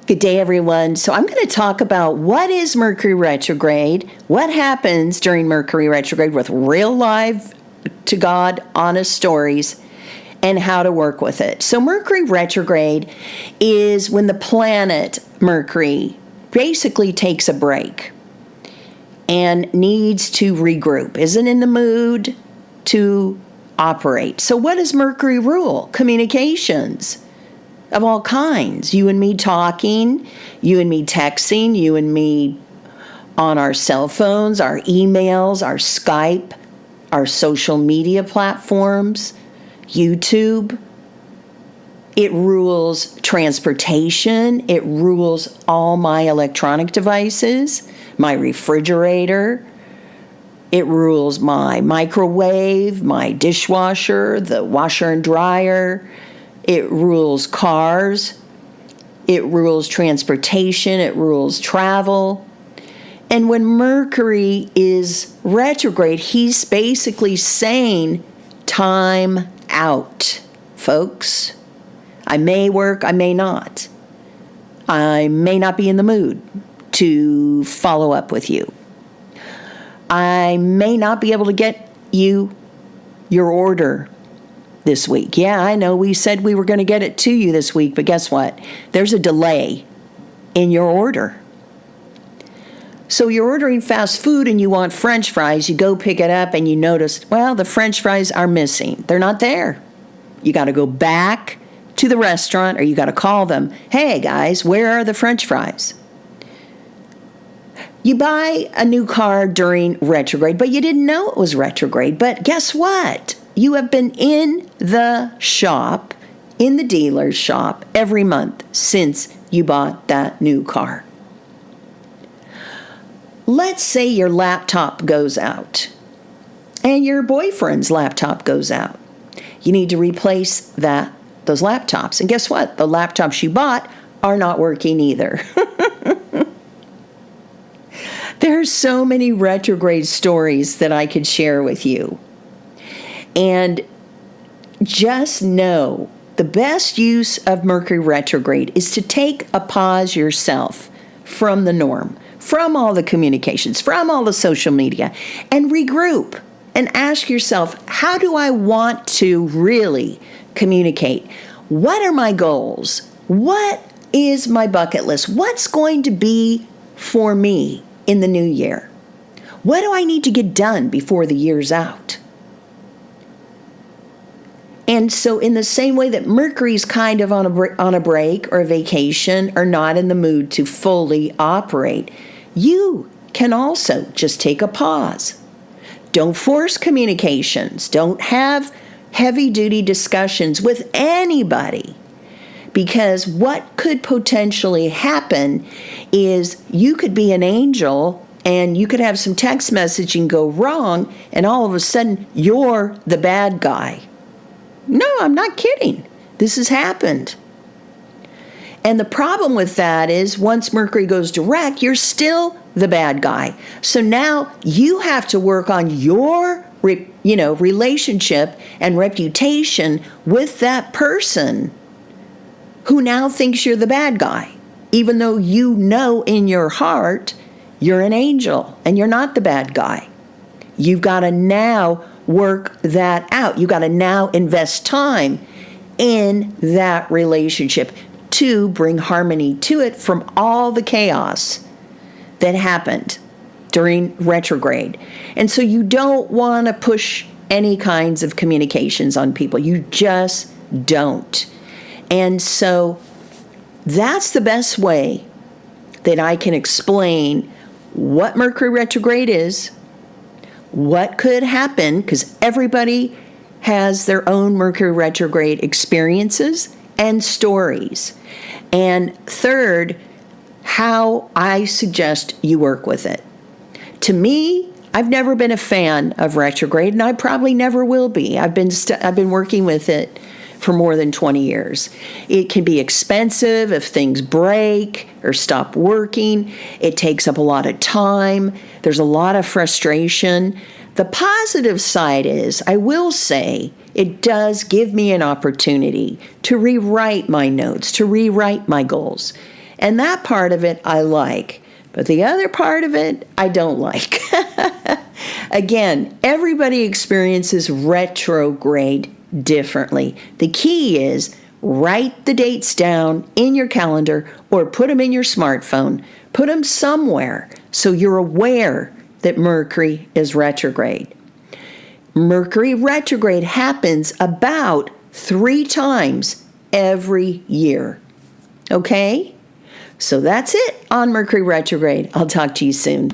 Good day, everyone. So I'm going to talk about what is Mercury retrograde, what happens during Mercury retrograde with real live to God honest stories, and how to work with it. So Mercury retrograde is when the planet Mercury basically takes a break and needs to regroup, isn't in the mood to operate. So what does Mercury rule? Communications of all kinds. You and me talking, you and me texting, you and me on our cell phones, our emails, our Skype, our social media platforms, YouTube. It rules transportation. It rules all my electronic devices, my refrigerator. It rules my microwave, my dishwasher, the washer and dryer. It rules cars. It rules transportation. It rules travel. And when Mercury is retrograde, he's basically saying, time out, folks. I may work, I may not. I may not be in the mood to follow up with you. I may not be able to get you your order this week. Yeah, I know we said we were going to get it to you this week, but guess what? There's a delay in your order. So you're ordering fast food and you want French fries. You go pick it up and you notice, well, the French fries are missing. They're not there. You got to go back to the restaurant or you got to call them. Hey, guys, where are the French fries? You buy a new car during retrograde, but you didn't know it was retrograde. But guess what? You have been in the shop, in the dealer's shop, every month since you bought that new car. Let's say your laptop goes out and your boyfriend's laptop goes out. You need to replace those laptops. And guess what? The laptops you bought are not working either. There are so many retrograde stories that I could share with you. And just know the best use of Mercury retrograde is to take a pause yourself from the norm, from all the communications, from all the social media, and regroup and ask yourself, how do I want to really communicate? What are my goals? What is my bucket list? What's going to be for me in the new year? What do I need to get done before the year's out? And so in the same way that Mercury's kind of on a break or a vacation or not in the mood to fully operate, you can also just take a pause. Don't force communications. Don't have heavy-duty discussions with anybody. Because what could potentially happen is you could be an angel and you could have some text messaging go wrong and all of a sudden you're the bad guy. No, I'm not kidding. This has happened. And the problem with that is once Mercury goes direct, you're still the bad guy. So now you have to work on your relationship and reputation with that person who now thinks you're the bad guy, even though you know in your heart you're an angel and you're not the bad guy. You've got to now work that out. You've got to now invest time in that relationship to bring harmony to it from all the chaos that happened during retrograde. And so you don't want to push any kinds of communications on people. You just don't. And so that's the best way that I can explain what Mercury retrograde is, what could happen, because everybody has their own Mercury retrograde experiences and stories. And third, how I suggest you work with it. To me, I've never been a fan of retrograde, and I probably never will be. I've been working with it for more than 20 years. It can be expensive if things break or stop working. It takes up a lot of time. There's a lot of frustration. The positive side is, I will say, it does give me an opportunity to rewrite my notes, to rewrite my goals. And that part of it I like. But the other part of it, I don't like. Again, everybody experiences retrograde differently. The key is write the dates down in your calendar or put them in your smartphone. Put them somewhere so you're aware that Mercury is retrograde. Mercury retrograde happens about 3 times every year. Okay? So that's it on Mercury retrograde. I'll talk to you soon.